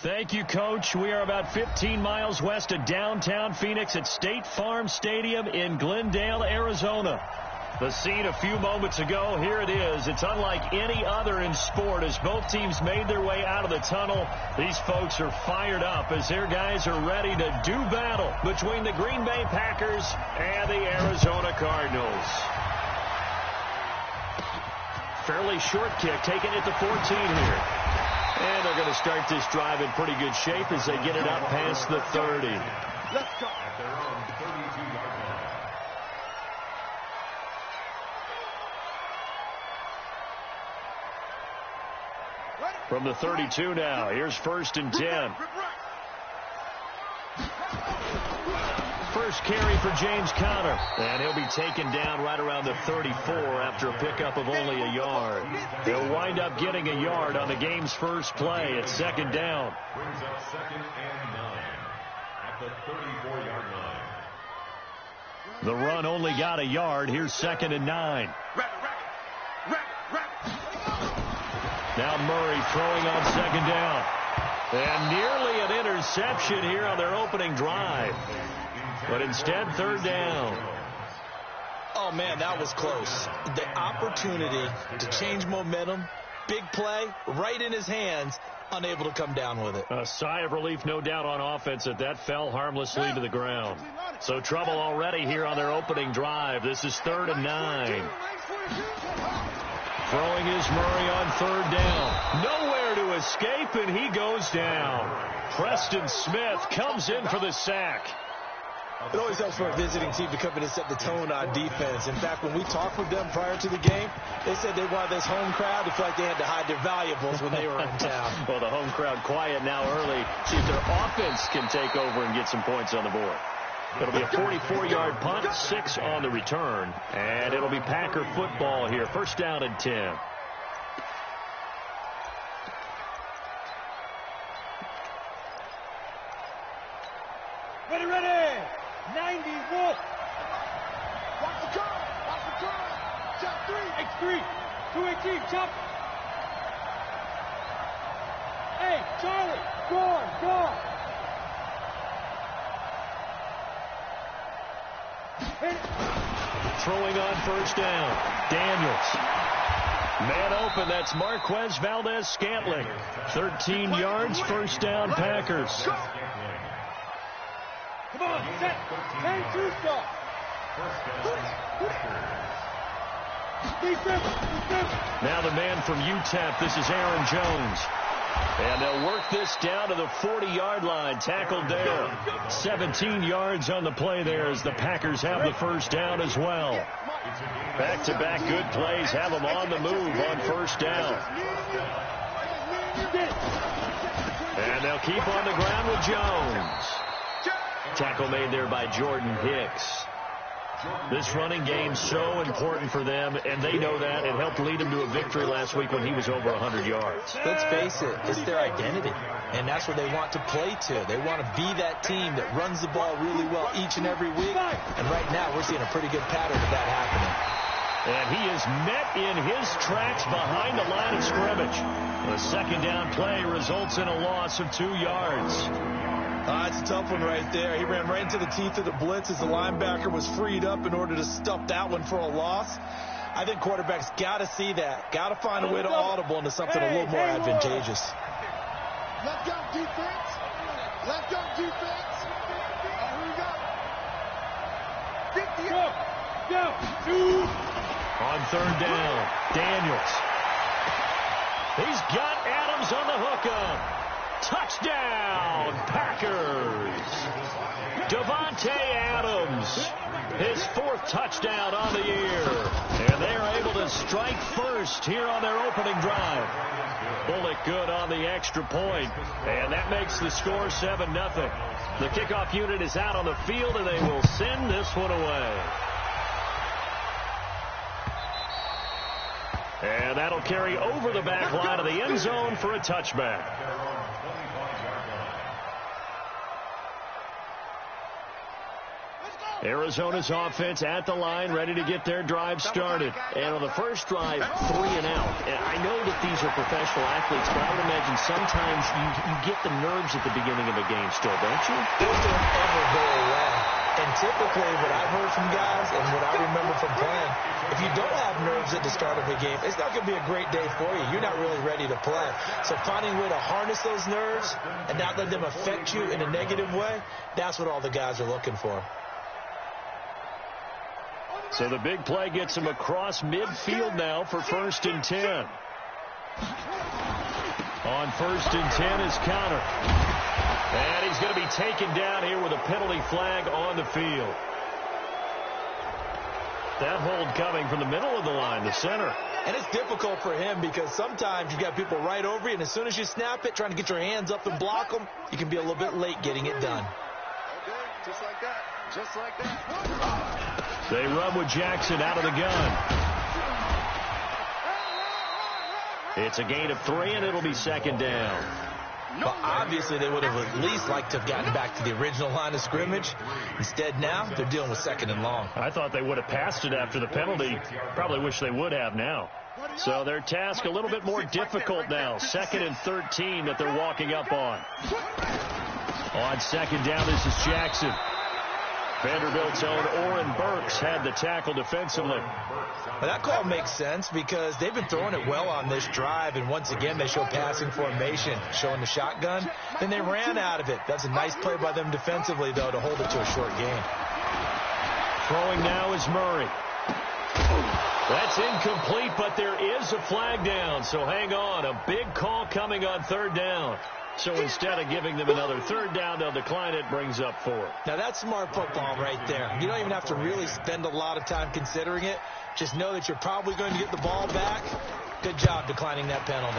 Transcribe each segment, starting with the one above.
Thank you, Coach. We are about 15 miles west of downtown Phoenix at State Farm Stadium in Glendale, Arizona. The scene a few moments ago, here it is. It's unlike any other in sport as both teams made their way out of the tunnel. These folks are fired up as their guys are ready to do battle between the Green Bay Packers and the Arizona Cardinals. Fairly short kick taken at the 14 here. And they're going to start this drive in pretty good shape as they get it up past the 30. Let's go. At their own 32-yard line. From the 32 now, here's 1st and 10. First carry for James Conner, and he'll be taken down right around the 34 after a pickup of only a yard. They'll wind up getting a yard on the game's first play at 2nd down. Brings up 2nd and 9 at the 34-yard line. The run only got a yard. Here's 2nd and 9. Now Murray throwing on 2nd down. And nearly an interception here on their opening drive. But instead, 3rd down. Oh, man, that was close. The opportunity to change momentum, big play, right in his hands, unable to come down with it. A sigh of relief, no doubt, on offense that fell harmlessly to the ground. So trouble already here on their opening drive. This is 3rd and 9. Throwing is Murray on 3rd down. Nowhere to escape, and he goes down. Preston Smith comes in for the sack. It always helps for a visiting team to come in and set the tone on defense. In fact, when we talked with them prior to the game, they said they wanted this home crowd to feel like they had to hide their valuables when they were in town. Well, the home crowd quiet now early. See if their offense can take over and get some points on the board. It'll be a 44-yard punt, 6 on the return, and it'll be Packer football here. 1st down and 10. Ready. 90, wolf. Watch the curve. Chop 3. X3. 218, chop. Hey, Charlie. Go. Hit it. Throwing on 1st down. Daniels. Man open, that's Marquez Valdez-Scantling. 13 yards, 1st down, Packers. Come on, set. 10-2 stop. Now the man from UTEP, this is Aaron Jones. And they'll work this down to the 40-yard line, tackled there. 17 yards on the play there as the Packers have the 1st down as well. Back-to-back good plays have them on the move on 1st down. And they'll keep on the ground with Jones. Tackle made there by Jordan Hicks. This running game so important for them, and they know that. It helped lead them to a victory last week when he was over 100 yards. Let's face it, it's their identity, and that's what they want to play to. They want to be that team that runs the ball really well each and every week, and right now we're seeing a pretty good pattern of that happening. And he is met in his tracks behind the line of scrimmage. The 2nd down play results in a loss of 2 yards. That's a tough one right there. He ran right into the teeth of the blitz as the linebacker was freed up in order to stuff that one for a loss. I think quarterbacks got to see that. Got to find a way to audible into something a little more advantageous. Left out defense. Here we go. Go. On 3rd down, Daniels. He's got Adams on the hookup. Touchdown, Packers. Davante Adams, his 4th touchdown on the year. And they are able to strike first here on their opening drive. Bullock good on the extra point, and that makes the score 7-0. The kickoff unit is out on the field, and they will send this one away. And that'll carry over the back line of the end zone for a touchback. Let's go. Arizona's offense at the line, ready to get their drive started. And on the first drive, 3 and out. And I know that these are professional athletes, but I would imagine sometimes you get the nerves at the beginning of a game still, don't you? Those don't ever go away. And typically what I've heard from guys and what I remember from playing, if you don't have nerves at the start of a game, it's not going to be a great day for you. You're not really ready to play. So finding a way to harness those nerves and not let them affect you in a negative way, that's what all the guys are looking for. So the big play gets him across midfield now for 1st and 10. On 1st and 10 is Connor. And he's going to be taken down here with a penalty flag on the field. That hold coming from the middle of the line, the center. And it's difficult for him because sometimes you've got people right over you, and as soon as you snap it, trying to get your hands up and block them, you can be a little bit late getting it done. Okay, just like that. Just like that. They run with Jackson out of the gun. It's a gain of 3, and it'll be 2nd down. Well, obviously, they would have at least liked to have gotten back to the original line of scrimmage. Instead, now, they're dealing with 2nd and long. I thought they would have passed it after the penalty. Probably wish they would have now. So their task a little bit more difficult now. 2nd and 13 that they're walking up on. On 2nd down, this is Jackson. Vanderbilt's own Oren Burks had the tackle defensively. Well, that call makes sense because they've been throwing it well on this drive, and once again they show passing formation, showing the shotgun. Then they ran out of it. That's a nice play by them defensively, though, to hold it to a short gain. Throwing now is Murray. That's incomplete, but there is a flag down, so hang on. A big call coming on 3rd down. So instead of giving them another 3rd down, they'll decline it, brings up 4. Now, that's smart football right there. You don't even have to really spend a lot of time considering it. Just know that you're probably going to get the ball back. Good job declining that penalty.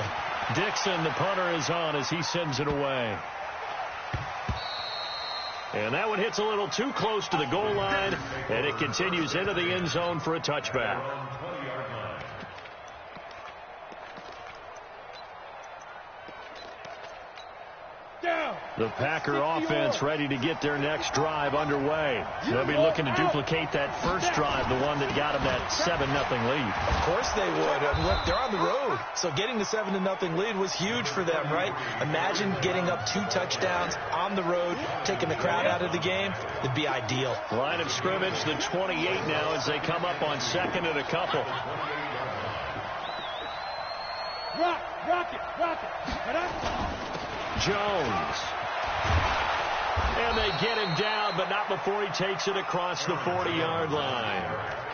Dixon, the punter, is on as he sends it away. And that one hits a little too close to the goal line, and it continues into the end zone for a touchback. The Packer offense ready to get their next drive underway. They'll be looking to duplicate that first drive, the one that got them that 7-0 lead. Of course they would. I mean, look, they're on the road. So getting the 7-0 lead was huge for them, right? Imagine getting up 2 touchdowns on the road, taking the crowd out of the game. It'd be ideal. Line of scrimmage, the 28 now as they come up on 2nd and a couple. Rock it. Jones. And they get him down, but not before he takes it across the 40-yard line.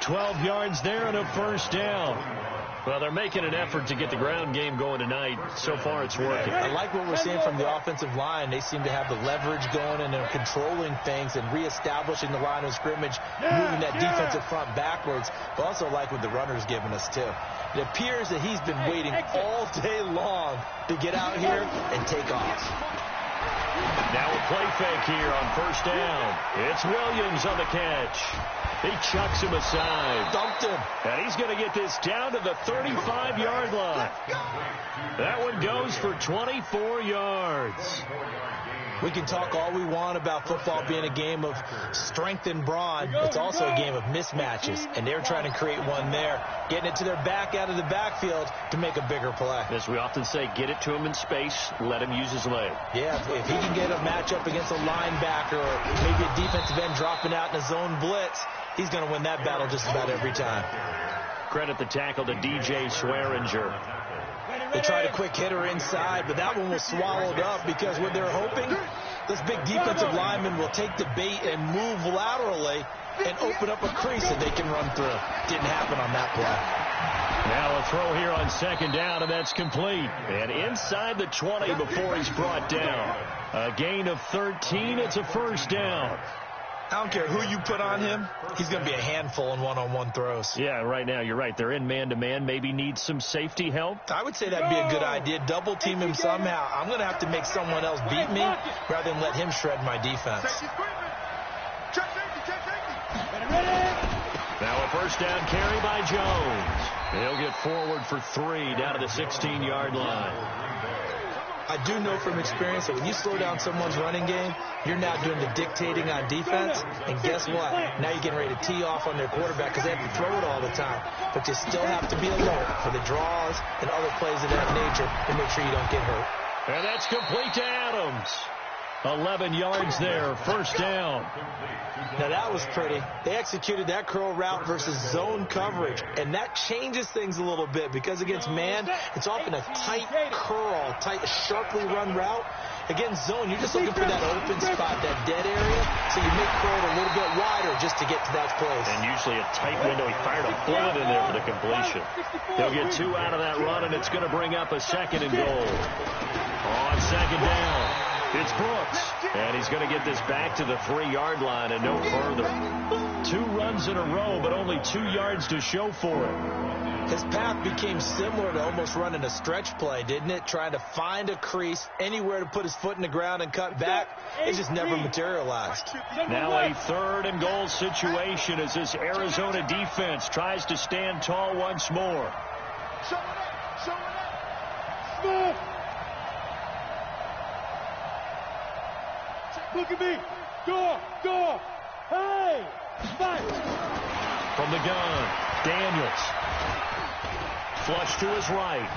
12 yards there and a 1st down. Well, they're making an effort to get the ground game going tonight. So far, it's working. I like what we're seeing from the offensive line. They seem to have the leverage going, and they're controlling things and reestablishing the line of scrimmage, moving that defensive front backwards. But also like what the runner's giving us, too. It appears that he's been waiting all day long to get out here and take off. Now a play fake here on 1st down. It's Williams on the catch. He chucks him aside. Dumped him. And he's going to get this down to the 35-yard line. That one goes for 24 yards. We can talk all we want about football being a game of strength and brawn. It's also a game of mismatches, and they're trying to create one there, getting it to their back out of the backfield to make a bigger play. As we often say, get it to him in space, let him use his leg. Yeah, if he can get a matchup against a linebacker or maybe a defensive end dropping out in a zone blitz, he's going to win that battle just about every time. Credit the tackle to DJ Swearinger. They tried a quick hitter inside, but that one was swallowed up because what they're hoping, this big defensive lineman will take the bait and move laterally and open up a crease that they can run through. Didn't happen on that play. Now a throw here on 2nd down, and that's complete. And inside the 20 before he's brought down. A gain of 13. It's a 1st down. I don't care who you put on him. He's going to be a handful in one-on-one throws. Yeah, right now, you're right. They're in man-to-man. Maybe needs some safety help. I would say that'd be a good idea. Double team him somehow. I'm going to have to make someone else beat me rather than let him shred my defense. Now a 1st down carry by Jones. He'll get forward for 3 down to the 16-yard line. I do know from experience that when you slow down someone's running game, you're now doing the dictating on defense. And guess what? Now you're getting ready to tee off on their quarterback because they have to throw it all the time. But you still have to be alert for the draws and other plays of that nature to make sure you don't get hurt. And that's complete to Adams. 11 yards there, first down. Now that was pretty. They executed that curl route versus zone coverage, and that changes things a little bit because against man, it's often a tight curl, tight, sharply run route. Against zone, you're just looking for that open spot, that dead area, so you make curl a little bit wider just to get to that place. And usually a tight window. He fired a bullet in there for the completion. They'll get 2 out of that run, and it's going to bring up a 2nd and goal. On 2nd down. It's Brooks, and he's going to get this back to the 3-yard line and no further. 2 runs in a row, but only 2 yards to show for it. His path became similar to almost running a stretch play, didn't it? Trying to find a crease, anywhere to put his foot in the ground and cut back. It just never materialized. Now a 3rd and goal situation as this Arizona defense tries to stand tall once more. Look at me. Go. Hey. Fight. From the gun, Daniels. Flush to his right.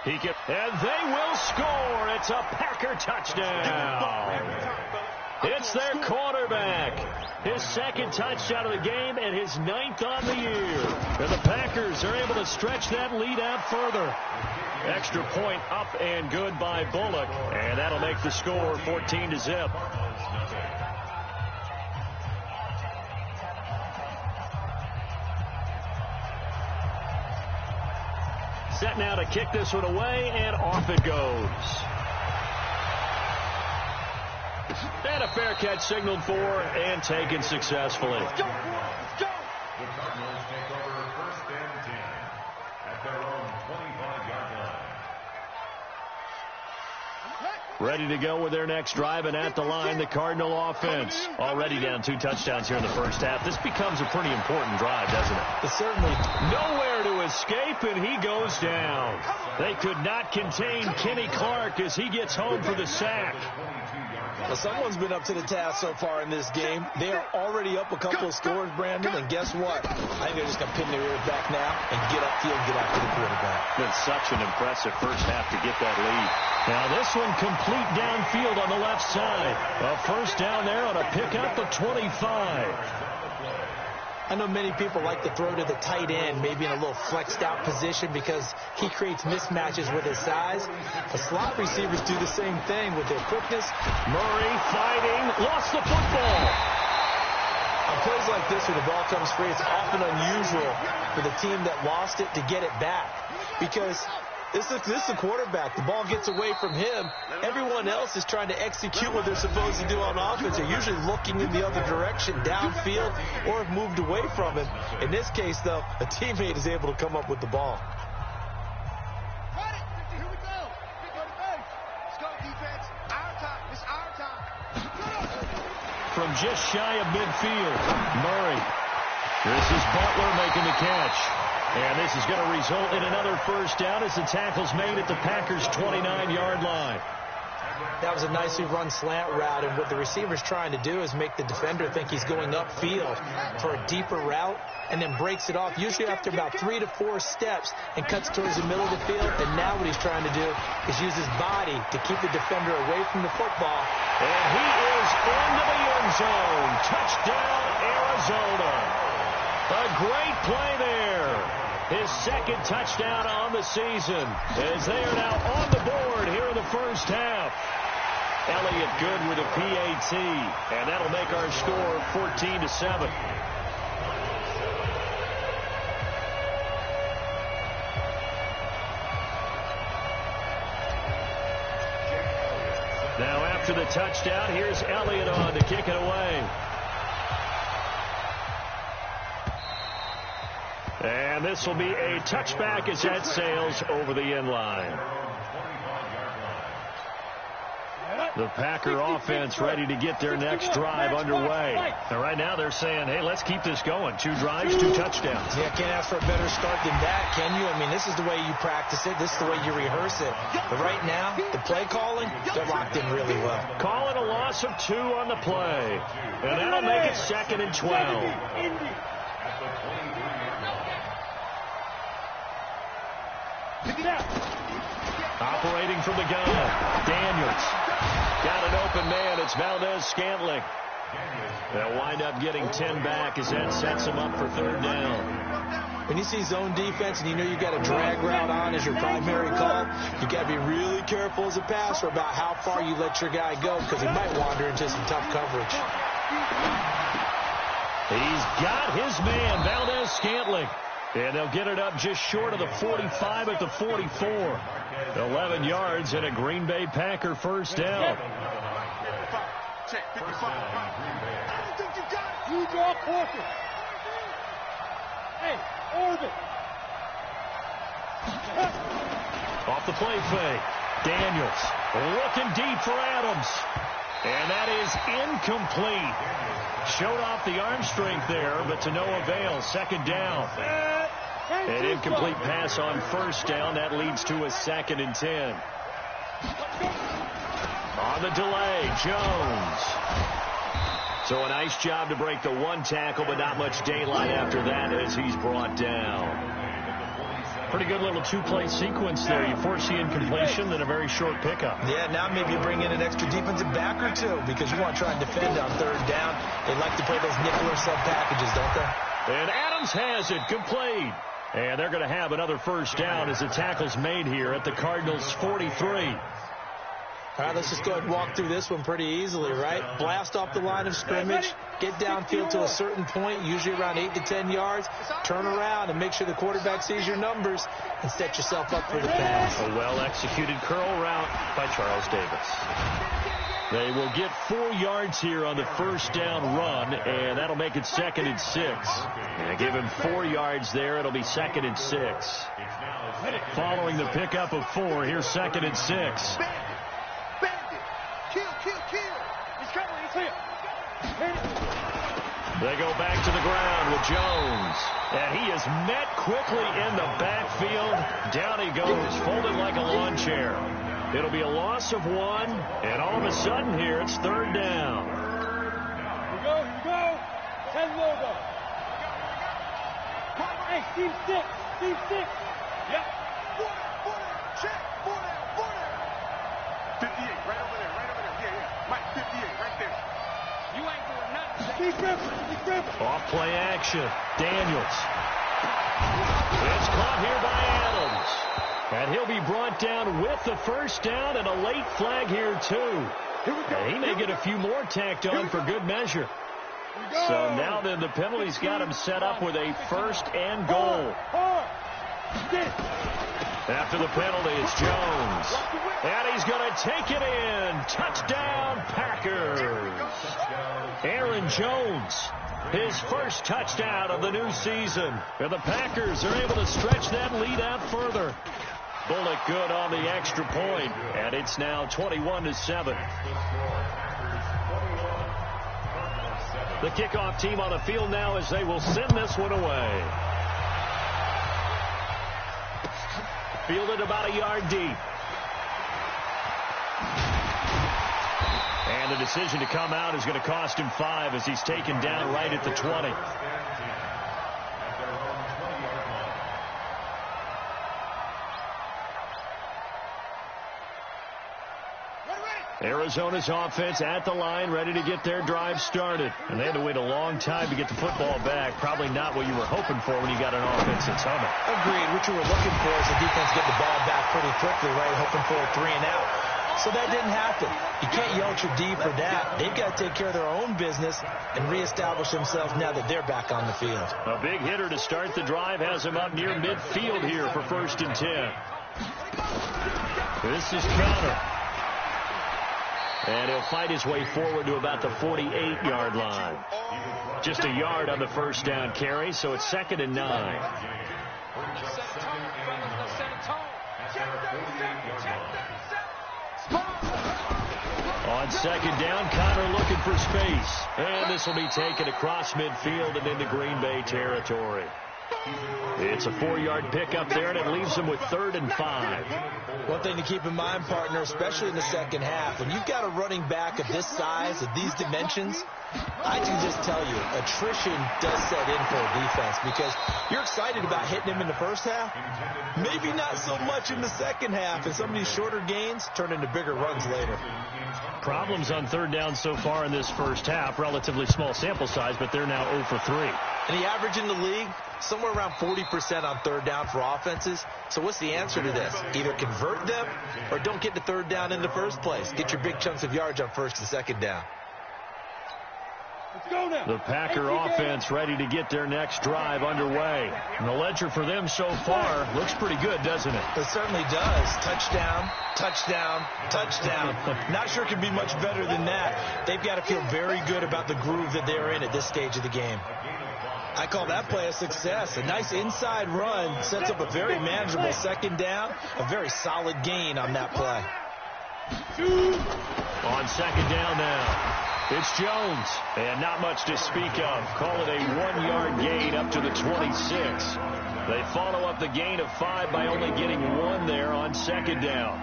And they will score. It's a Packer touchdown. It's their quarterback. His 2nd touchdown of the game and his 9th on the year. And the Packers are able to stretch that lead out further. Extra point up and good by Bullock. And that'll make the score 14-0. Set now to kick this one away, and off it goes. And a fair catch signaled for and taken successfully. The Cardinals take over 1st and 10 at their own 25-yard line. Ready to go with their next drive, and at the line, the Cardinal offense. Already down 2 touchdowns here in the first half. This becomes a pretty important drive, doesn't it? It certainly. Nowhere to escape, and he goes down. They could not contain Kenny Clark as he gets home for the sack. Well, someone's been up to the task so far in this game. They are already up a couple of scores, Brandon, and guess what? I think they're just going to pin their ears back now and get upfield and get after the quarterback. Been such an impressive first half to get that lead. Now this one complete downfield on the left side. A first down there on a pickup of 25. I know many people like to throw to the tight end, maybe in a little flexed out position because he creates mismatches with his size. The slot receivers do the same thing with their quickness. Murray fighting, lost the football. On plays like this where the ball comes free, it's often unusual for the team that lost it to get it back because this is the quarterback. The ball gets away from him. Everyone else is trying to execute what they're supposed to do on offense. They're usually looking in the other direction, downfield, or have moved away from him. In this case, though, a teammate is able to come up with the ball. Here we go. Let's go, defense. Our time. It's our time. From just shy of midfield, Murray. This is Butler making the catch. And this is going to result in another first down as the tackle's made at the Packers' 29-yard line. That was a nicely run slant route, and what the receiver's trying to do is make the defender think he's going upfield for a deeper route and then breaks it off, usually after about 3 to 4 steps, and cuts towards the middle of the field. And now what he's trying to do is use his body to keep the defender away from the football. And he is into the end zone. Touchdown, Arizona. A great play there. His 2nd touchdown on the season as they are now on the board here in the first half. Elliott good with a PAT, and that'll make our score 14-7. Now after the touchdown, here's Elliott on to kick it away. And this will be a touchback as that sails over the end line. The Packer offense ready to get their next drive underway. And right now they're saying, hey, let's keep this going. 2 drives, 2 touchdowns. Yeah, can't ask for a better start than that, can you? I mean, this is the way you practice it. This is the way you rehearse it. But right now, the play calling, they're locked in really well. Calling a loss of 2 on the play. And that'll make it 2nd and 12. Operating from the gun, Daniels. Got an open man. It's Valdez-Scantling. They'll wind up getting 10 back as that sets them up for 3rd down. When you see zone defense and you know you got a drag route on as your primary call, you got to be really careful as a passer about how far you let your guy go because he might wander into some tough coverage. He's got his man, Valdez-Scantling. And they'll get it up just short of the 45 at the 44. 11 yards and a Green Bay Packer 1st down. You draw caution. Hey, Auburn. Off the play fake. Daniels looking deep for Adams. And that is incomplete. Showed off the arm strength there, but to no avail. 2nd down. An incomplete pass on 1st down. That leads to a 2nd and 10. On the delay, Jones. So a nice job to break the 1 tackle, but not much daylight after that as he's brought down. Pretty good little 2-play sequence there. You force the incompletion, then a very short pickup. Yeah, now maybe you bring in an extra defensive back or 2 because you want to try and defend on 3rd down. They like to play those nickel or sub packages, don't they? And Adams has it complete. And they're going to have another 1st down as the tackle's made here at the Cardinals' 43. All right, let's just go ahead and walk through this one pretty easily, right? Blast off the line of scrimmage, get downfield to a certain point, usually around 8 to 10 yards, turn around and make sure the quarterback sees your numbers and set yourself up for the pass. A well-executed curl route by Charles Davis. They will get 4 yards here on the 1st down run, and that'll make it 2nd and 6. And give him 4 yards there. It'll be 2nd and 6. Following the pickup of 4, here's 2nd and 6. They go back to the ground with Jones. And he is met quickly in the backfield. Down he goes, folded like a lawn chair. It'll be a loss of 1, and all of a sudden here, it's 3rd down. Here we go. 10 logo. Hey, Steve 6. Yep. 58, right over there. Yeah. Mike, 58, right there. You ain't doing nothing. Steve Griffin. Off play action. Daniels. It's caught here by Adams. And he'll be brought down with the 1st down and a late flag here, too. And he may get a few more tacked on for good measure. So now then the penalty's got him set up with a 1st and goal. After the penalty, it's Jones. And he's going to take it in. Touchdown, Packers. Aaron Jones, his 1st touchdown of the new season. And the Packers are able to stretch that lead out further. Bullock good on the extra point, and it's now 21-7. The kickoff team on the field now as they will send this one away. Fielded about a yard deep. And the decision to come out is going to cost him 5 as he's taken down right at the 20. Arizona's offense at the line, ready to get their drive started. And they had to wait a long time to get the football back. Probably not what you were hoping for when you got an offense that's humming. Agreed. What you were looking for is the defense get the ball back pretty quickly, right? Hoping for a 3 and out. So that didn't happen. You can't yell at your D for that. They've got to take care of their own business and reestablish themselves now that they're back on the field. A big hitter to start the drive has him up near midfield here for 1st and 10. This is Connor. And he'll fight his way forward to about the 48-yard line. Just a yard on the 1st down carry, so it's 2nd and 9. On second down, Connor looking for space. And this will be taken across midfield and into Green Bay territory. It's a 4-yard pickup there, and it leaves them with 3rd and 5. One thing to keep in mind, partner, especially in the second half, when you've got a running back of this size, of these dimensions, I can just tell you, attrition does set in for a defense because you're excited about hitting him in the first half. Maybe not so much in the second half, and some of these shorter gains turn into bigger runs later. Problems on 3rd down so far in this first half. Relatively small sample size, but they're now 0 for 3. And the average in the league, somewhere around 40% on 3rd down for offenses. So what's the answer to this? Either convert them or don't get the 3rd down in the first place. Get your big chunks of yards on 1st and 2nd down. The Packer offense ready to get their next drive underway. And the ledger for them so far looks pretty good, doesn't it? It certainly does. Touchdown, touchdown, touchdown. Not sure it can be much better than that. They've got to feel very good about the groove that they're in at this stage of the game. I call that play a success. A nice inside run sets up a very manageable 2nd down. A very solid gain on that play. On 2nd down now. It's Jones, and not much to speak of. Call it a 1-yard gain up to the 26. They follow up the gain of 5 by only getting 1 there on 2nd down.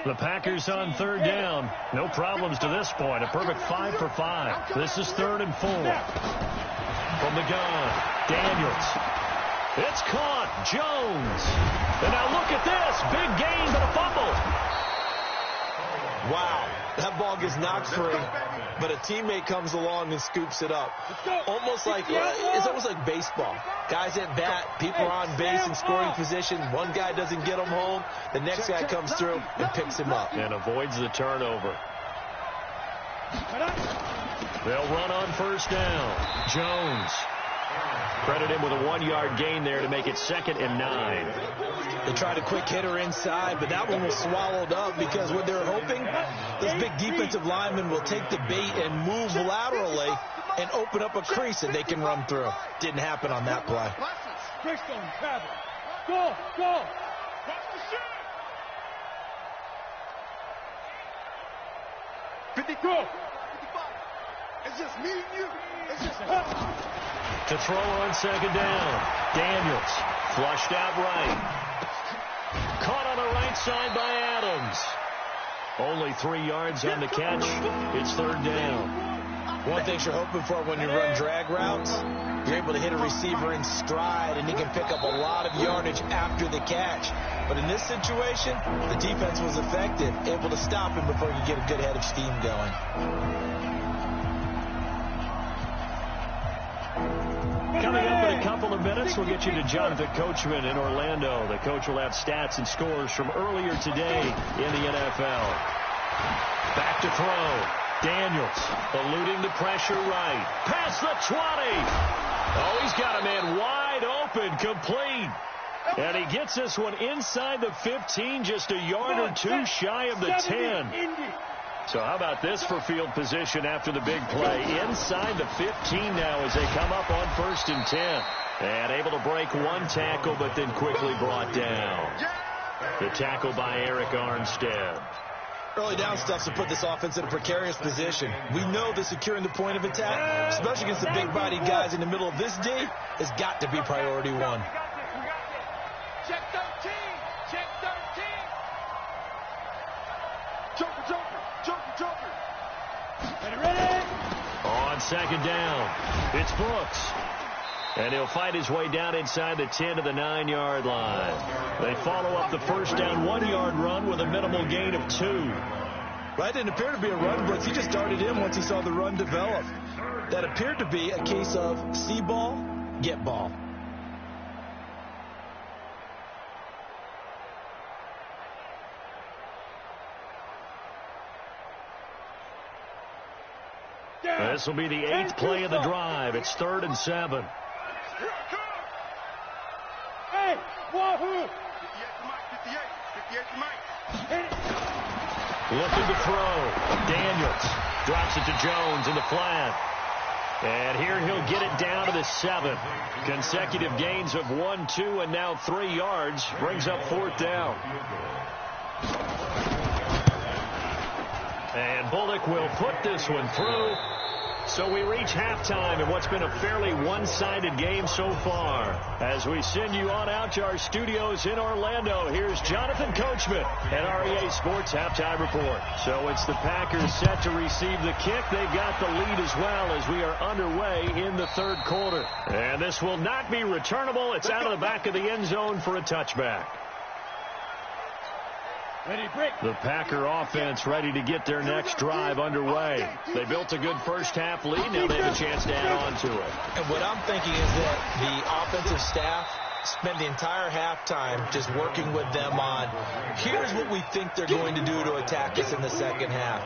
The Packers on 3rd down. No problems to this point. A perfect 5 for 5. This is 3rd and 4. From the gun, Daniels. It's caught. Jones. And now look at this. Big gain, but a fumble. Wow, that ball gets knocked free, but a teammate comes along and scoops it up. Almost like, it's almost like baseball. Guys at bat, people are on base in scoring position. One guy doesn't get him home. The next guy comes through and picks him up. And avoids the turnover. They'll run on 1st down. Jones. Credit him with a 1-yard gain there to make it 2nd and 9. They tried a quick hitter inside, but that one was swallowed up because what they're hoping, this big defensive lineman will take the bait and move laterally and open up a crease that they can run through. Didn't happen on that play. Go, go. It's just me and you. It's just to throw on 2nd down. Daniels flushed out right. Caught on the right side by Adams. Only 3 yards on the catch. It's 3rd down. One thing you're hoping for when you run drag routes, you're able to hit a receiver in stride, and he can pick up a lot of yardage after the catch. But in this situation, the defense was effective, able to stop him before you get a good head of steam going. Coming up in a couple of minutes, we'll get you to Jonathan Coachman in Orlando. The coach will have stats and scores from earlier today in the NFL. Back to throw. Daniels eluding the pressure right. Past the 20. Oh, he's got a man wide open, complete. And he gets this one inside the 15, just a yard or 2 shy of the 10. So how about this for field position after the big play? Inside the 15 now as they come up on 1st and 10. And able to break 1 tackle, but then quickly brought down. The tackle by Eric Armstead. Early down stuff to put this offense in a precarious position. We know that securing the point of attack, especially against the big-bodied guys in the middle of this D, has got to be priority 1. check 13. Check 13. Joker, Joker. Ready? On 2nd down, it's Brooks. And he'll fight his way down inside the 10 to the 9-yard line. They follow up the 1st down 1-yard run with a minimal gain of 2. That didn't appear to be a run blitz. He just started in once he saw the run develop. That appeared to be a case of see ball, get ball. This will be the 8th play of the drive. It's 3rd and 7. Hey, wahoo! 58 to Mike. Looking to throw. Daniels drops it to Jones in the flat. And here he'll get it down to the 7. Consecutive gains of 1, 2, and now 3 yards. Brings up 4th down. And Bullock will put this one through. So we reach halftime in what's been a fairly one-sided game so far. As we send you on out to our studios in Orlando, here's Jonathan Coachman at REA Sports Halftime Report. So it's the Packers set to receive the kick. They've got the lead as well as we are underway in the third quarter. And this will not be returnable. It's out of the back of the end zone for a touchback. The Packer offense ready to get their next drive underway. They built a good first-half lead. Now they have a chance to add on to it. And what I'm thinking is that the offensive staff spent the entire halftime just working with them on, here's what we think they're going to do to attack us in the second half.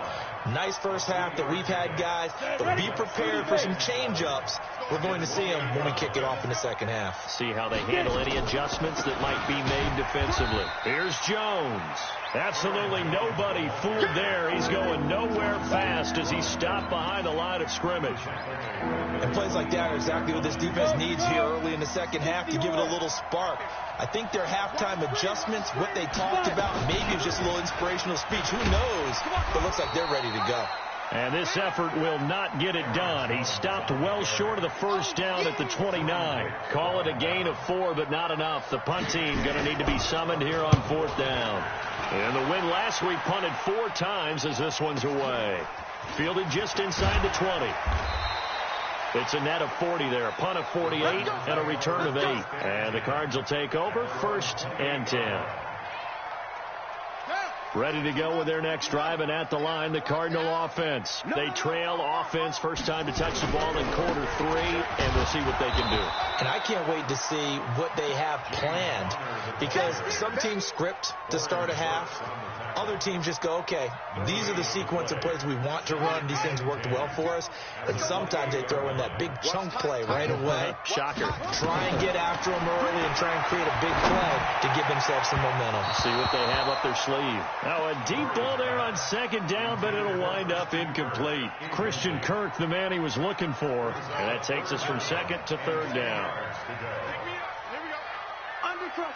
Nice first half that we've had, guys, but be prepared for some change-ups. We're going to see them when we kick it off in the second half. See how they handle any adjustments that might be made defensively. Here's Jones. Absolutely nobody fooled there. He's going nowhere fast as he stopped behind the line of scrimmage. And plays like that are exactly what this defense needs here early in the second half to give it a little spark. I think their halftime adjustments, what they talked about, maybe it's just a little inspirational speech. Who knows? But it looks like they're ready to go. And this effort will not get it done. He stopped well short of the first down at the 29. Call it a gain of 4, but not enough. The punt team going to need to be summoned here on fourth down. And the win last week punted 4 times as this one's away. Fielded just inside the 20. It's a net of 40 there. A punt of 48 and a return of 8. And the Cards will take over, 1st and 10. Ready to go with their next drive, and at the line, the Cardinal offense. They trail offense, first time to touch the ball in quarter 3, and we'll see what they can do. And I can't wait to see what they have planned, because some teams script to start a half. Other teams just go, okay, these are the sequence of plays we want to run. These things worked well for us. And sometimes they throw in that big chunk play right away. Shocker. Try and get after them early and try and create a big play to give themselves some momentum. See what they have up their sleeve. Now a deep ball there on second down, but it'll wind up incomplete. Christian Kirk, the man he was looking for. And that takes us from second to third down. Here we go. Undercross.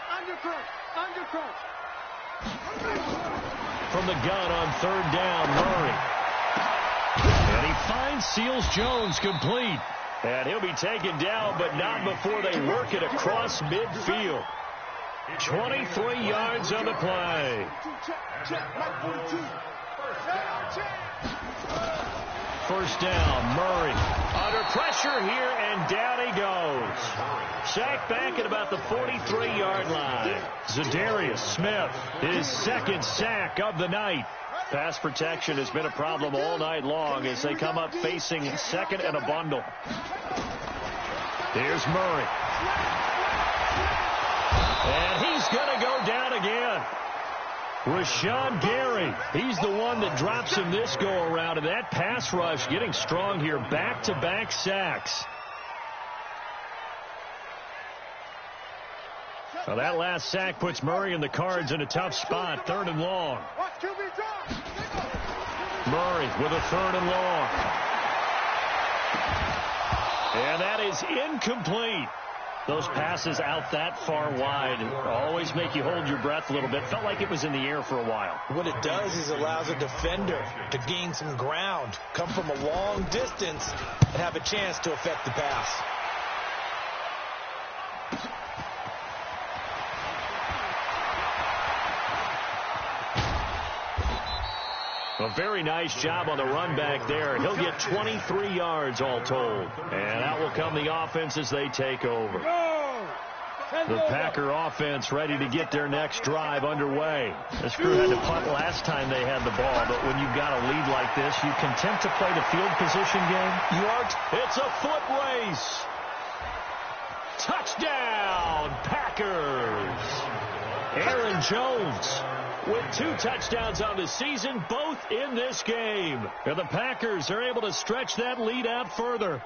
From the gun on third down, Murray. And he finds Seals Jones complete. And he'll be taken down, but not before they work it across midfield. 23 yards on the play. First down, Murray. Under pressure here, and down he goes. Sacked back at about the 43-yard line. Zadarius Smith, his second sack of the night. Pass protection has been a problem all night long as they come up facing second and a bundle. Here's Murray. And he's going to go down again. Rashawn Gary, he's the one that drops him this go-around, and that pass rush getting strong here. Back-to-back sacks. Well, that last sack puts Murray and the Cards in a tough spot. 3rd and long. Murray with a 3rd and long. And that is incomplete. Those passes out that far wide always make you hold your breath a little bit. Felt like it was in the air for a while. What it does is allows a defender to gain some ground, come from a long distance, and have a chance to affect the pass. A very nice job on the run back there. He'll get 23 yards all told. And out will come the offense as they take over. The Packer offense ready to get their next drive underway. This crew had to punt last time they had the ball, but when you've got a lead like this, you content to play the field position game? You are. It's a foot race. Touchdown, Packers. Aaron Jones with 2 touchdowns on the season, both in this game. And the Packers are able to stretch that lead out further.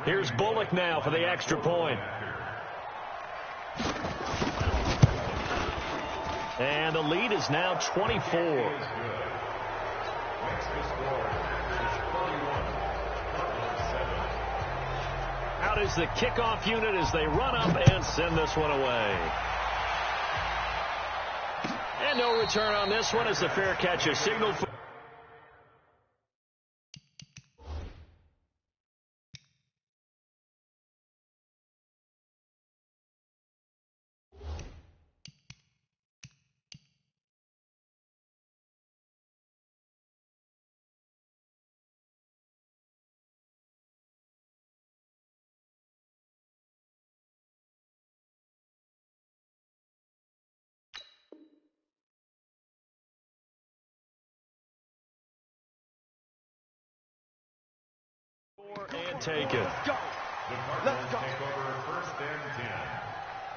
Here's Bullock now for the extra point. And the lead is now 24. Out is the kickoff unit as they run up and send this one away. And no return on this one as the fair catch is signaled for. And take it. The Cardinals take over 1st and 10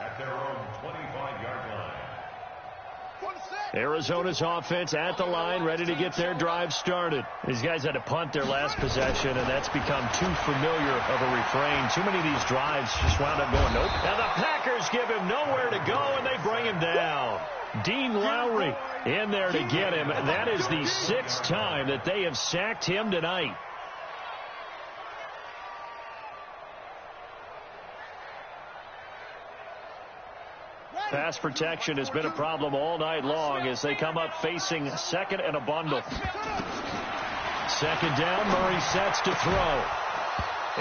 at their own 25-yard line. Arizona's offense at the line, ready to get their drive started. These guys had to punt their last possession, and that's become too familiar of a refrain. Too many of these drives just wound up going nope. And the Packers give him nowhere to go, and they bring him down. Dean Lowry in there to get him. That is the 6th time that they have sacked him tonight. Pass protection has been a problem all night long as they come up facing 2nd and a bundle. 2nd down, Murray sets to throw.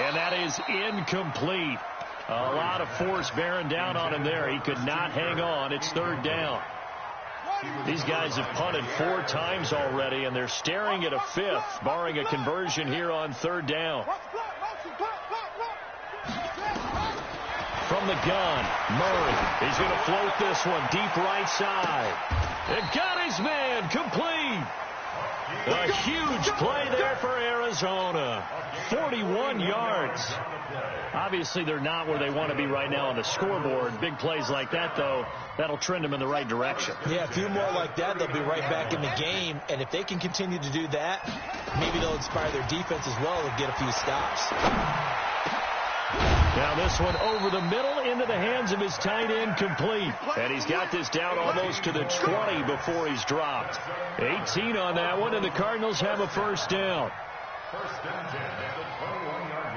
And that is incomplete. A lot of force bearing down on him there. He could not hang on. It's 3rd down. These guys have punted 4 times already, and they're staring at a 5th, barring a conversion here on 3rd down. From the gun, Murray. He's going to float this one deep right side. And got his man complete. A huge play there for Arizona. 41 yards. Obviously, they're not where they want to be right now on the scoreboard. Big plays like that, though, that'll trend them in the right direction. Yeah, a few more like that, they'll be right back in the game. And if they can continue to do that, maybe they'll inspire their defense as well and get a few stops. Now this one over the middle into the hands of his tight end, complete. And he's got this down almost to the 20 before he's dropped. 18 on that one, and the Cardinals have a 1st down. 1st and 10 at the 21-yard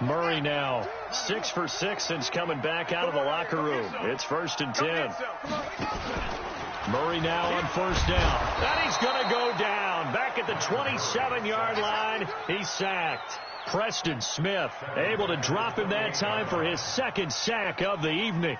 line. Murray now 6 for 6 since coming back out of the locker room. It's 1st and 10. Murray now on 1st down. And he's going to go down. Back at the 27-yard line, he's sacked. Preston Smith able to drop him that time for his 2nd sack of the evening.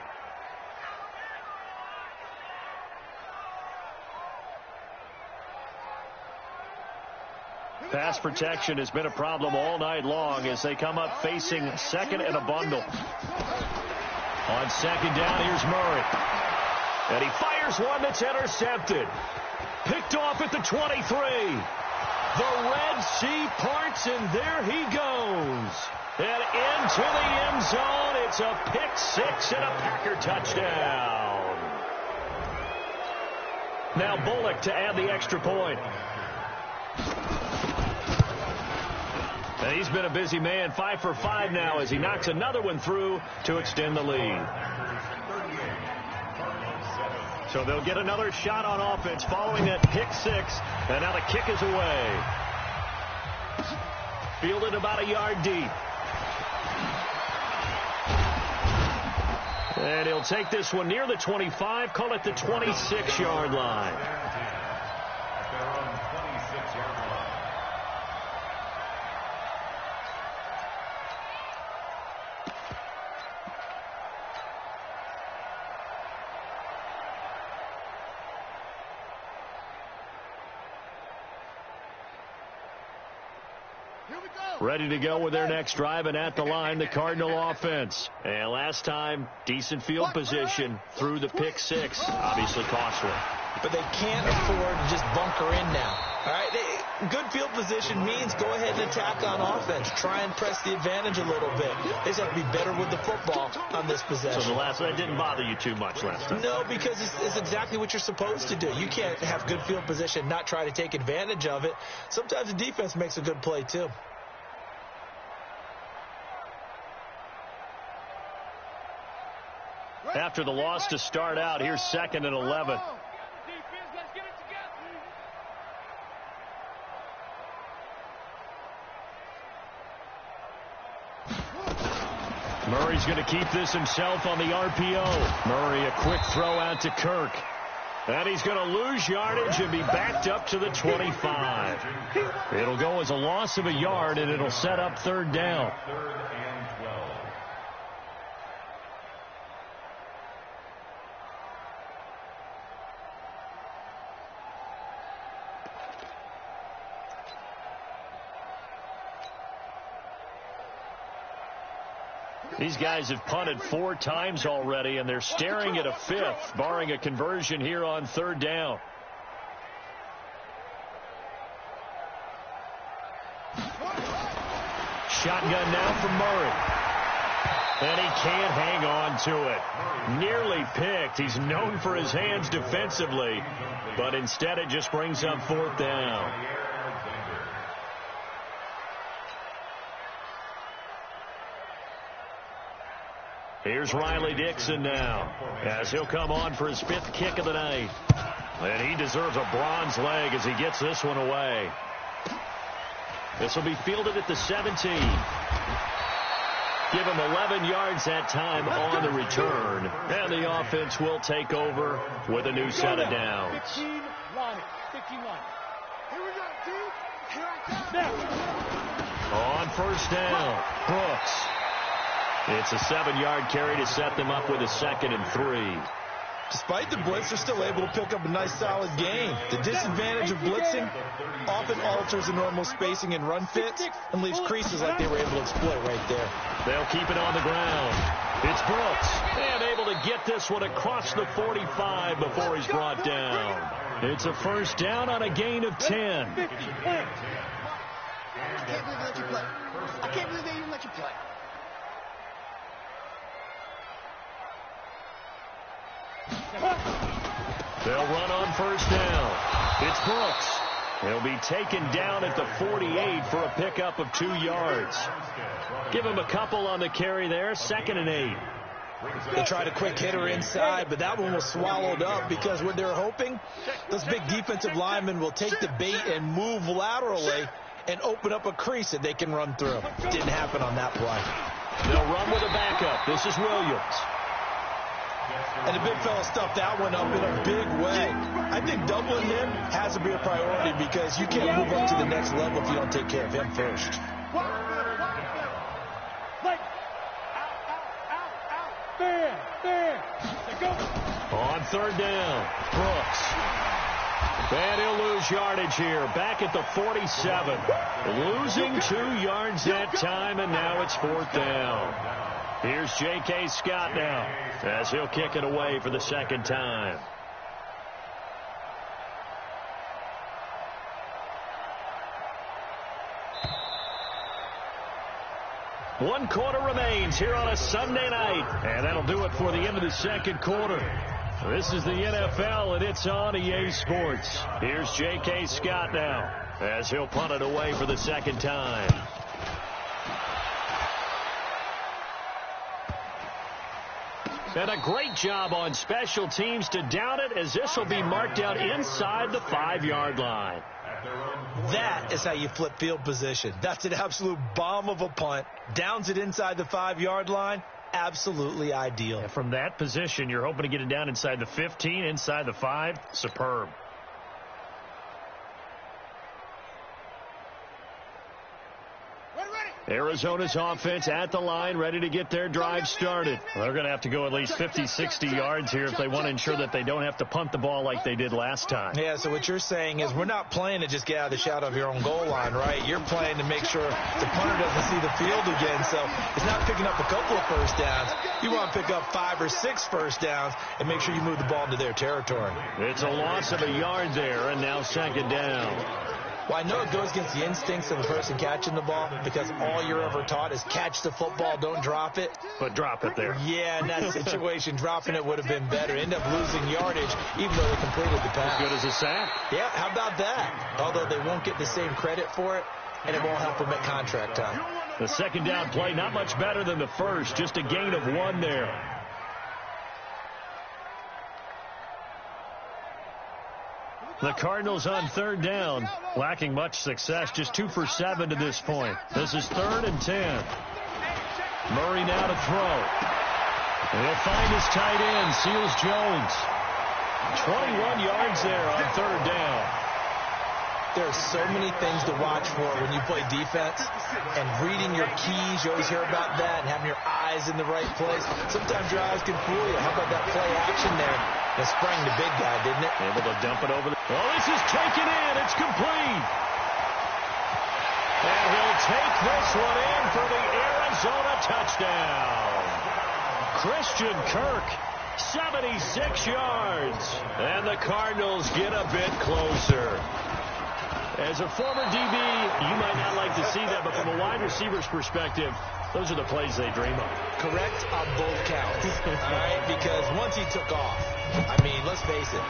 Pass protection has been a problem all night long as they come up facing 2nd and a bundle. On 2nd down, here's Murray. And he fires one that's intercepted. Picked off at the 23. The Red Sea parts, and there he goes. And into the end zone. It's a pick 6 and a Packer touchdown. Now Bullock to add the extra point. And he's been a busy man. 5 for 5 now as he knocks another one through to extend the lead. So they'll get another shot on offense following that pick 6. And now the kick is away. Fielded about a yard deep. And he'll take this one near the 25, call it the 26-yard line. At their own 26-yard line. Ready to go with their next drive, and at the line, the Cardinal offense. And last time, decent field position through the pick 6. Obviously costly. But they can't afford to just bunker in now. All right, good field position means go ahead and attack on offense. Try and press the advantage a little bit. They just have to be better with the football on this possession. So the last one didn't bother you too much last time? No, because it's exactly what you're supposed to do. You can't have good field position, not try to take advantage of it. Sometimes the defense makes a good play, too. After the loss to start out, here's 2nd and 11. He's going to keep this himself on the RPO. Murray, a quick throw out to Kirk. And he's going to lose yardage and be backed up to the 25. It'll go as a loss of a yard, and it'll set up third down. Third and 12. These guys have punted 4 times already, and they're staring at a 5th, barring a conversion here on third down. Shotgun now from Murray. And he can't hang on to it. Nearly picked. He's known for his hands defensively, but instead it just brings up fourth down. Here's Riley Dixon now, as he'll come on for his 5th kick of the night. And he deserves a bronze leg as he gets this one away. This will be fielded at the 17. Give him 11 yards that time on the return. And the offense will take over with a new set of downs. 15 line. 15 line. Here we go, dude. Here I come. On first down, Brooks. It's a 7-yard carry to set them up with a 2nd and 3. Despite the blitz, they're still able to pick up a nice, solid gain. The disadvantage of blitzing often alters the normal spacing and run fits and leaves creases like they were able to exploit right there. They'll keep it on the ground. It's Brooks, and able to get this one across the 45 before he's brought down. It's a first down on a gain of 10. I can't believe they let you play. I can't believe they even let you play. They'll run on first down. It's Brooks. He'll be taken down at the 48 for a pickup of 2 yards. Give him a couple on the carry there. 2nd and 8. They tried a quick hitter inside, but that one was swallowed up because what they're hoping, those big defensive linemen will take the bait and move laterally and open up a crease that they can run through. Didn't happen on that play. They'll run with a backup. This is Williams. And the big fella stuffed that one up in a big way. I think doubling him has to be a priority because you can't move up to the next level if you don't take care of him first. On third down, Brooks. And he'll lose yardage here. Back at the 47. Losing 2 yards that time, and now it's fourth down. Here's J.K. Scott now, as he'll kick it away for the 2nd time. One quarter remains here on a Sunday night, and that'll do it for the end of the 2nd quarter. This is the NFL, and it's on EA Sports. Here's J.K. Scott now, as he'll punt it away for the 2nd time. And a great job on special teams to down it, as this will be marked out inside the 5-yard line. That is how you flip field position. That's an absolute bomb of a punt. Downs it inside the 5-yard line. Absolutely ideal. And from that position, you're hoping to get it down inside the 15, inside the 5. Superb. Arizona's offense at the line, ready to get their drive started. They're going to have to go at least 50, 60 yards here if they want to ensure that they don't have to punt the ball like they did last time. Yeah, so what you're saying is we're not playing to just get out of the shadow of your own goal line, right? You're playing to make sure the punter doesn't see the field again. So it's not picking up a couple of first downs. You want to pick up 5 or 6 first downs and make sure you move the ball into their territory. It's a loss of a yard there, and now 2nd down. Well, I know it goes against the instincts of the person catching the ball because all you're ever taught is catch the football, don't drop it. But drop it there. Yeah, in that situation, dropping it would have been better. End up losing yardage even though they completed the pass. As good as a sack. Yeah, how about that? Although they won't get the same credit for it, and it won't help them at contract time. The 2nd down play, not much better than the first. Just a gain of 1 there. The Cardinals on 3rd down, lacking much success, just 2 for 7 to this point. This is 3rd and 10. Murray now to throw. And he'll find his tight end, Seals Jones. 21 yards there on third down. There are so many things to watch for when you play defense, and reading your keys, you always hear about that, and having your eyes in the right place. Sometimes your eyes can fool you. How about that play action there? That sprang the big guy, didn't it? Able to dump it over the... Oh, this is taken in. It's complete. And he'll take this one in for the Arizona touchdown. Christian Kirk, 76 yards. And the Cardinals get a bit closer. As a former DB, you might not like to see that, but from a wide receiver's perspective, those are the plays they dream of. Correct on both counts. All right, because once he took off, I mean, let's face it,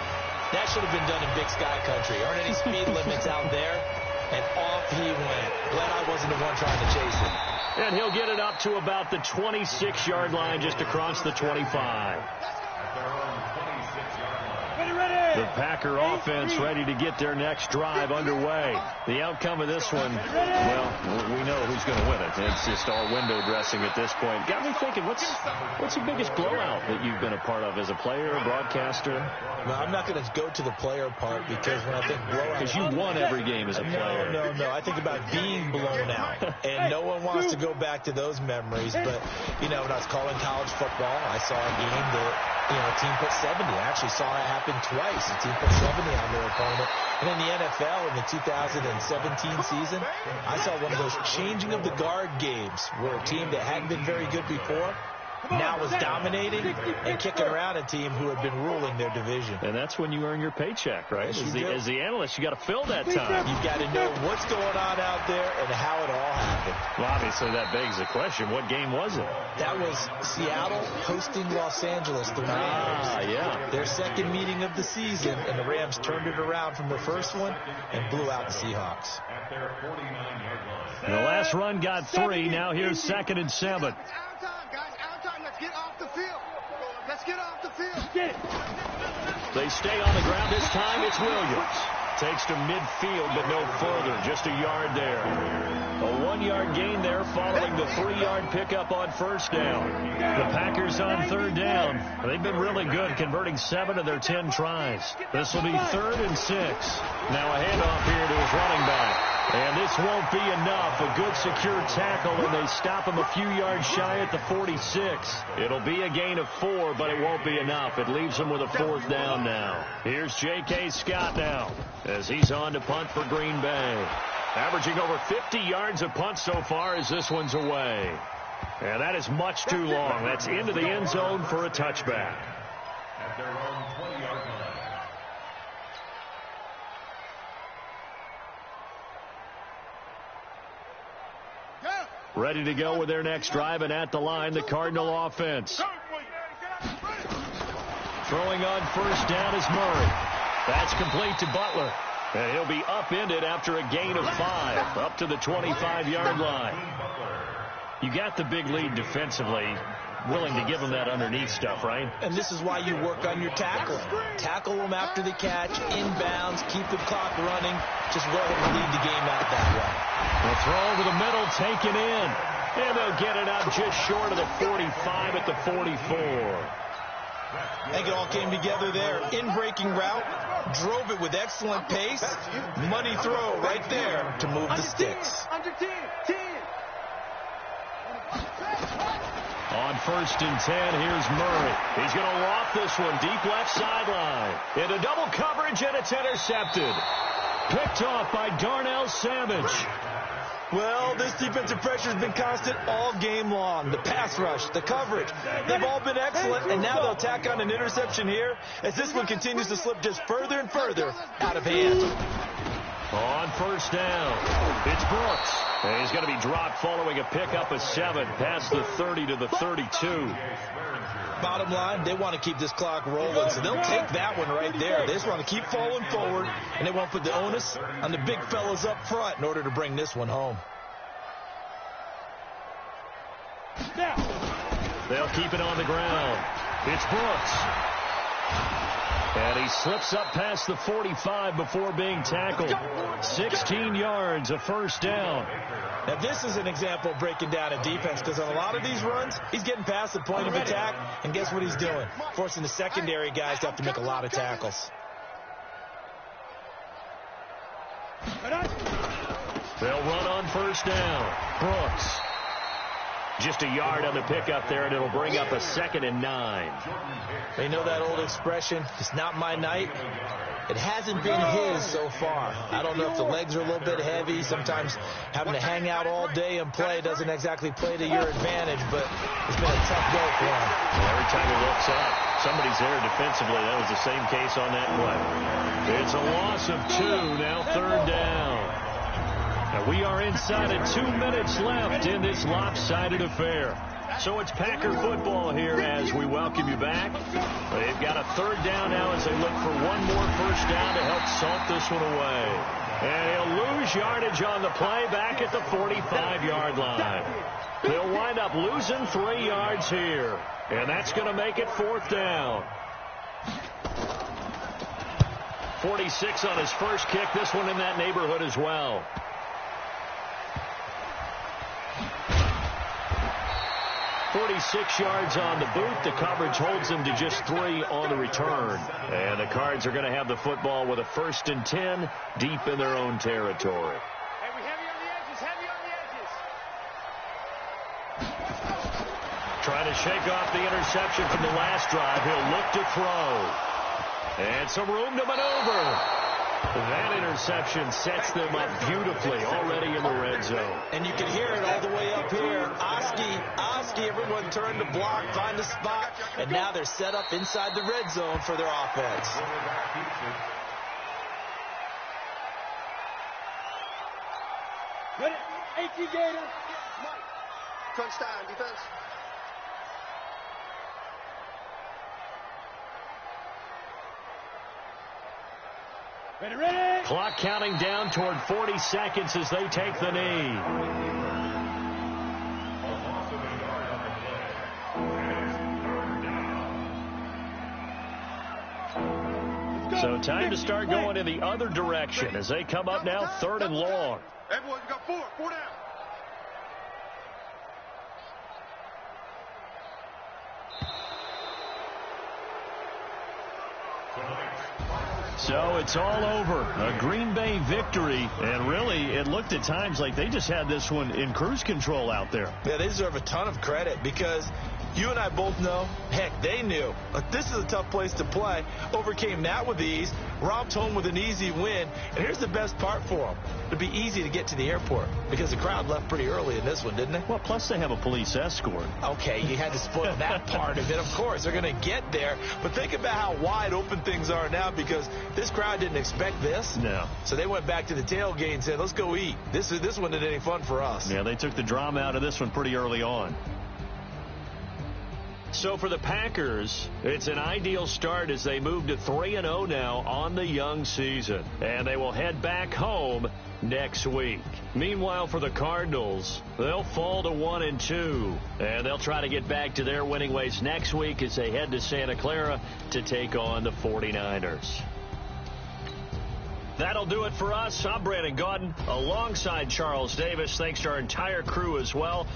that should have been done in Big Sky Country. Aren't any speed limits out there? And off he went. Glad I wasn't the one trying to chase him. And he'll get it up to about the 26-yard line, just across the 25. The Packer offense ready to get their next drive underway. The outcome of this one, well, we know who's going to win it. It's just all window dressing at this point. Got me thinking, what's the biggest blowout that you've been a part of as a player, broadcaster? No, I'm not going to go to the player part, because when I think blowout... Because you won every game as a player. No. I think about being blown out. And no one wants to go back to those memories. But, you know, when I was calling college football, I saw a game that, you know, a team put 70. I actually saw it happen twice. A team put 70 on their opponent. And in the NFL, in the 2017 season, I saw one of those changing of the guard games where a team that hadn't been very good before now was dominating and kicking around a team who had been ruling their division. And that's when you earn your paycheck, right? As the analyst, you got to fill that time. You've got to know what's going on out there and how it all happened. Well, obviously, that begs the question, what game was it? That was Seattle hosting Los Angeles, the Rams. Yeah. Their second meeting of the season, and the Rams turned it around from the first one and blew out the Seahawks. The last run got 3. Now here's 2nd and 7. Get off the field. Let's get off the field. They stay on the ground this time. It's Williams. Takes to midfield, but no further. Just a yard there. A 1-yard gain there following the 3-yard pickup on first down. The Packers on third down. They've been really good, converting 7 of their 10 tries. This will be 3rd and 6. Now a handoff here to his running back. And this won't be enough. A good secure tackle, and they stop him a few yards shy at the 46. It'll be a gain of 4, but it won't be enough. It leaves him with a 4th down now. Here's J.K. Scott now as he's on to punt for Green Bay. Averaging over 50 yards a punt so far as this one's away. And that is much too long. That's into the end zone for a touchback. At their own 20-yard line. Ready to go with their next drive, and at the line, the Cardinal offense. Throwing on first down is Murray. That's complete to Butler. And he'll be upended after a gain of 5, up to the 25-yard line. You got the big lead defensively. Willing to give them that underneath stuff, right? And this is why you work on your tackling. Tackle them after the catch, inbounds, keep the clock running. Just go ahead and lead the game out that way. The throw over the middle, taken in. And they'll get it out just short of the 45 at the 44. I think it all came together there. In-breaking route, drove it with excellent pace. Money throw right there to move the sticks. Under 10. On 1st and 10, here's Murray. He's going to loft this one deep left sideline. Into double coverage, and it's intercepted. Picked off by Darnell Savage. Well, this defensive pressure has been constant all game long. The pass rush, the coverage, they've all been excellent, and now they'll tack on an interception here as this one continues to slip just further and further out of hand. On first down, it's Brooks. And he's going to be dropped following a pickup of 7 past the 30 to the 32. Bottom line, they want to keep this clock rolling, so they'll take that one right there. They just want to keep falling forward, and they won't put the onus on the big fellas up front in order to bring this one home. They'll keep it on the ground. It's Brooks. And he slips up past the 45 before being tackled. 16 yards, a first down. Now, this is an example of breaking down a defense, because on a lot of these runs, he's getting past the point of attack, and guess what he's doing? Forcing the secondary guys to have to make a lot of tackles. They'll run on first down. Brooks. Just a yard on the pickup there, and it'll bring up a 2nd and 9. They know that old expression, it's not my night. It hasn't been his so far. I don't know if the legs are a little bit heavy. Sometimes having to hang out all day and play doesn't exactly play to your advantage, but it's been a tough go for him. Every time he looks up, somebody's there defensively. That was the same case on that play. It's a loss of 2, now 3rd down. Now we are inside of 2 minutes left in this lopsided affair. So it's Packer football here as we welcome you back. They've got a 3rd down now as they look for one more first down to help salt this one away. And he'll lose yardage on the play back at the 45-yard line. They'll wind up losing 3 yards here. And that's going to make it 4th down. 46 on his first kick. This one in that neighborhood as well. 46 yards on the boot. The coverage holds them to just 3 on the return. And the Cards are going to have the football with a 1st and 10 deep in their own territory. Hey, we heavy on the edges, heavy on the edges. Trying to shake off the interception from the last drive. He'll look to throw. And some room to maneuver. That interception sets them up beautifully already in the red zone. And you can hear it all the way up here. Oski, everyone turned to block, find a spot, and now they're set up inside the red zone for their offense. Ready? 18 Gator. Crunch time, defense. Ready, ready. Clock counting down toward 40 seconds as they take the knee. So time to start going in the other direction as they come up now 3rd and long. Everyone, you got 4 down. So it's all over. A Green Bay victory. And really, it looked at times like they just had this one in cruise control out there. Yeah, they deserve a ton of credit because you and I both know, heck, they knew. This is a tough place to play. Overcame that with ease. Romped home with an easy win. And here's the best part for them. It'd be easy to get to the airport because the crowd left pretty early in this one, didn't they? Well, plus they have a police escort. Okay, you had to spoil that part of it. Of course, they're going to get there. But think about how wide open things are now because this crowd didn't expect this. No. So they went back to the tailgate and said, let's go eat. This one isn't any fun for us. Yeah, they took the drama out of this one pretty early on. So for the Packers, it's an ideal start as they move to 3-0 now on the young season. And they will head back home next week. Meanwhile, for the Cardinals, they'll fall to 1-2. And they'll try to get back to their winning ways next week as they head to Santa Clara to take on the 49ers. That'll do it for us. I'm Brandon Gaudin alongside Charles Davis. Thanks to our entire crew as well.